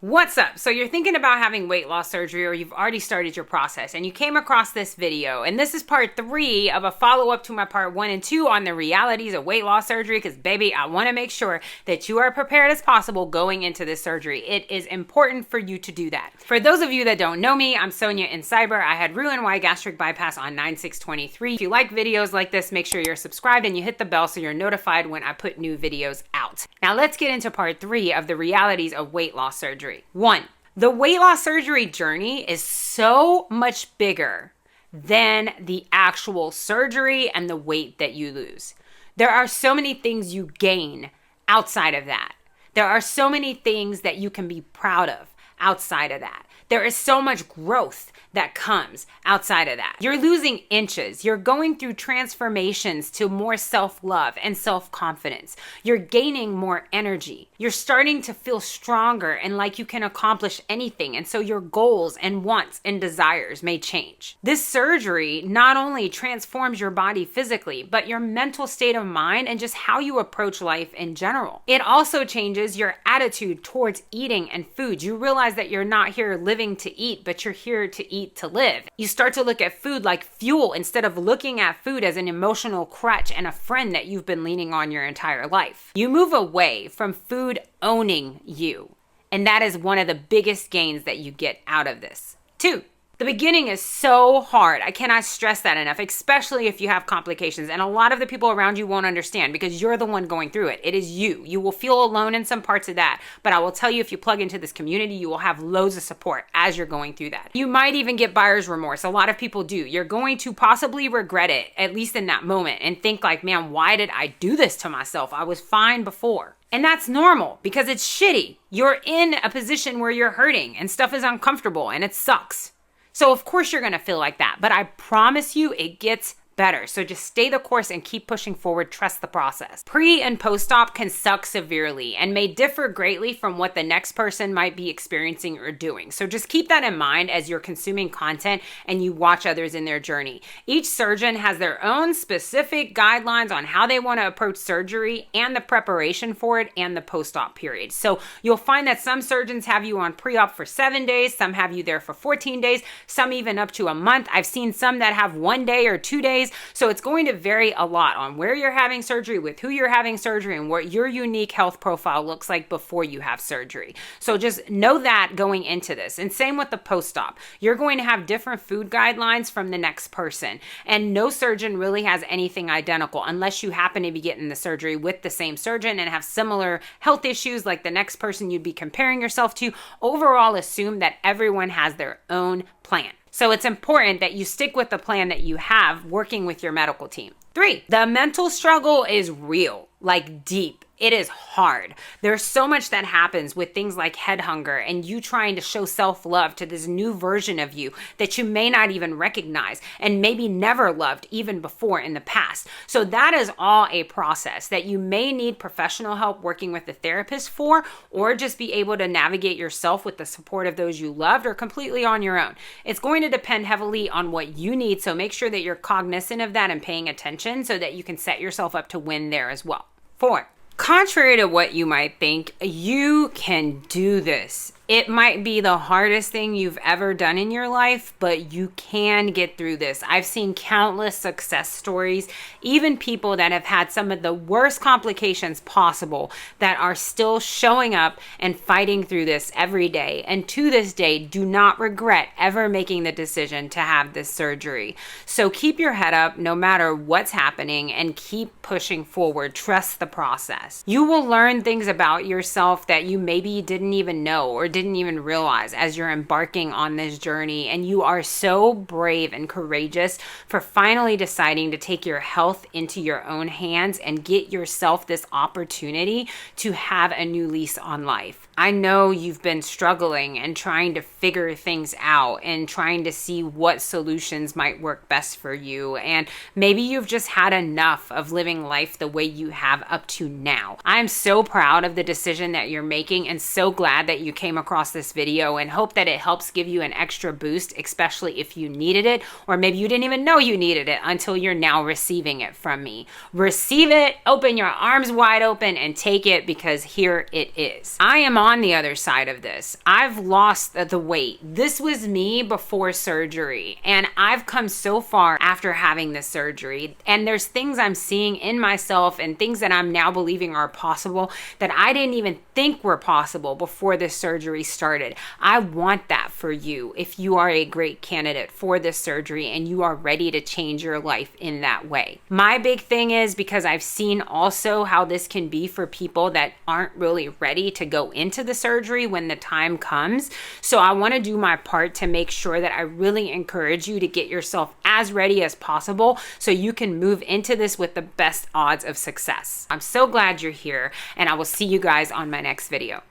What's up? So you're thinking about having weight loss surgery, or you've already started your process and you came across this video, and this is part 3 of a follow-up to my part 1 and 2 on the realities of weight loss surgery, because baby, I want to make sure that you are prepared as possible going into this surgery. It is important for you to do that. For those of you that don't know me, I'm Sonia in Cyber. I had Roux-en-Y gastric bypass on 9/6/23. If you like videos like this, make sure you're subscribed and you hit the bell so you're notified when I put new videos out. Now let's get into part 3 of the realities of weight loss surgery. 1, the weight loss surgery journey is so much bigger than the actual surgery and the weight that you lose. There are so many things you gain outside of that. There are so many things that you can be proud of outside of that. There is so much growth that comes outside of that. You're losing inches. You're going through transformations to more self-love and self-confidence. You're gaining more energy. You're starting to feel stronger and like you can accomplish anything. And so your goals and wants and desires may change. This surgery not only transforms your body physically, but your mental state of mind and just how you approach life in general. It also changes your attitude towards eating and food. You realize that you're not here living to eat, but you're here to eat to live. You start to look at food like fuel instead of looking at food as an emotional crutch and a friend that you've been leaning on your entire life. You move away from food owning you, and that is one of the biggest gains that you get out of this. 2, the beginning is so hard. I cannot stress that enough, especially if you have complications. And a lot of the people around you won't understand because you're the one going through it. It is you. You will feel alone in some parts of that. But I will tell you, if you plug into this community, you will have loads of support as you're going through that. You might even get buyer's remorse. A lot of people do. You're going to possibly regret it, at least in that moment, and think like, man, why did I do this to myself? I was fine before. And that's normal because it's shitty. You're in a position where you're hurting and stuff is uncomfortable and it sucks. So of course you're going to feel like that, but I promise you it gets better. So just stay the course and keep pushing forward. Trust the process. Pre and post-op can suck severely and may differ greatly from what the next person might be experiencing or doing. So just keep that in mind as you're consuming content and you watch others in their journey. Each surgeon has their own specific guidelines on how they want to approach surgery and the preparation for it and the post-op period. So you'll find that some surgeons have you on pre-op for 7 days, some have you there for 14 days, some even up to a month. I've seen some that have 1 day or 2 days. So it's going to vary a lot on where you're having surgery, with who you're having surgery, and what your unique health profile looks like before you have surgery. So just know that going into this. And same with the post-op. You're going to have different food guidelines from the next person. And no surgeon really has anything identical unless you happen to be getting the surgery with the same surgeon and have similar health issues like the next person you'd be comparing yourself to. Overall, assume that everyone has their own plan. So it's important that you stick with the plan that you have working with your medical team. 3, the mental struggle is real, like deep. It is hard. There's so much that happens with things like head hunger and you trying to show self-love to this new version of you that you may not even recognize and maybe never loved even before in the past. So that is all a process that you may need professional help working with a therapist for, or just be able to navigate yourself with the support of those you loved, or completely on your own. It's going to depend heavily on what you need. So make sure that you're cognizant of that and paying attention so that you can set yourself up to win there as well. 4, contrary to what you might think, you can do this. It might be the hardest thing you've ever done in your life, but you can get through this. I've seen countless success stories, even people that have had some of the worst complications possible that are still showing up and fighting through this every day. And to this day, do not regret ever making the decision to have this surgery. So keep your head up no matter what's happening and keep pushing forward. Trust the process. You will learn things about yourself that you maybe didn't even know or didn't even realize as you're embarking on this journey. And you are so brave and courageous for finally deciding to take your health into your own hands and get yourself this opportunity to have a new lease on life. I know you've been struggling and trying to figure things out and trying to see what solutions might work best for you. And maybe you've just had enough of living life the way you have up to now. I'm so proud of the decision that you're making and so glad that you came across across this video and hope that it helps give you an extra boost, especially if you needed it, or maybe you didn't even know you needed it until you're now receiving it from me. Receive it, open your arms wide open and take it, because here it is. I am on the other side of this. I've lost the weight. This was me before surgery, and I've come so far after having this surgery, and there's things I'm seeing in myself and things that I'm now believing are possible that I didn't even think were possible before this surgery started. I want that for you if you are a great candidate for this surgery and you are ready to change your life in that way. My big thing is, because I've seen also how this can be for people that aren't really ready to go into the surgery when the time comes. So I want to do my part to make sure that I really encourage you to get yourself as ready as possible so you can move into this with the best odds of success. I'm so glad you're here, and I will see you guys on my next video.